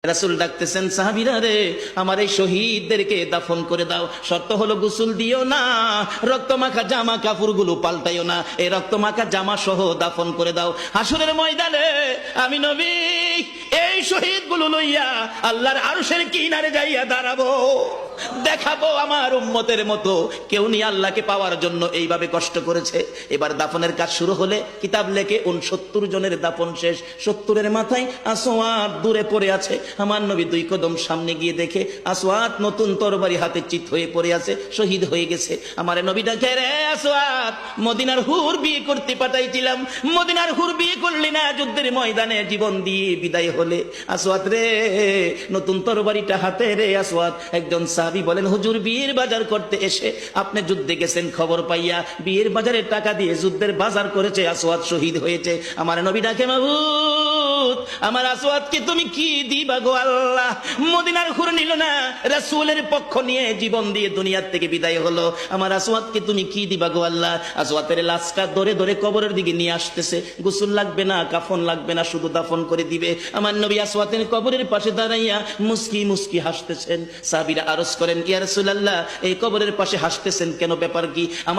রাসূল ডাকতেছেন, সাহাবীরা রে, আমার এই শহীদদেরকে দাফন করে দাও। শর্ত হলো গোসল দিও না, রক্তমাখা জামা কাপড়গুলো পাল্টাইও না, এই রক্তমাখা জামা সহ দাফন করে দাও। হাসরের ময়দানে আমি নবী এই শহীদগুলো লইয়া আল্লাহর আরশের কিনারে যাইয়া দাঁড়াবো, দেখাবো আমার উম্মতের মতো কেউ নিয়ে আল্লাহকে পাওয়ার জন্য এইভাবে কষ্ট করেছে। এবার দাফনের কাজ শুরু হলে কিতাব লেখে 69 জনের দাফন শেষ। 70-এর মাথায় আসওয়াদ দূরে পড়ে আছে। আমার নবী 2 কদম সামনে গিয়ে দেখে আসওয়াদ নতুন তরবারি হাতে চিত হয়ে পড়ে আছে, শহীদ হয়ে গেছে। আমার নবী ডাকে, রে আসওয়াদ, মদিনার হুর বিয়ে করতে পাঠাইছিলাম, মদিনার হুর বিয়ে করলি না, যুদ্ধের ময়দানে জীবন দিয়ে বিদায় হলে। আসওয়াদ রে, নতুন তরবারিটা হাতে রে। আসওয়াদ একজন সাহাবী বলেন, হুজুর বিয়ের বাজার করতে এসে আপনি যুদ্ধে গেছেন, খবর পাইয়া বিয়ের বাজারের টাকা দিয়ে যুদ্ধের বাজার করেছে, আসওয়াদ শহীদ হয়েছে। আমার নবী ডাকে, মাবুদ, আমার আসওয়াদকে তুমি কি দিবা গো আল্লাহ? মদিনার হুর নিল না, রাসূলের পক্ষ নিয়ে জীবন দিয়ে দুনিয়ার থেকে বিদায় হলো, আমার আসওয়াদকে তুমি কি দিবা গো আল্লাহ? আসওয়াদের লাশটা ধরে ধরে কবরের দিকে নিয়ে আসতেছে। গোসল লাগবে না, কাফন লাগবে না, শুধু দাফন করে দিবে। আমার নবী আসওয়াদের কবরের পাশে দাঁড়াইয়া মুস্কি মুস্কি হাসতেছেন। সাহাবীরা আরজ করেন, ইয়া রাসূলুল্লাহ, এই কবরের পাশে হাসতেছেন কেন, ব্যাপার কি?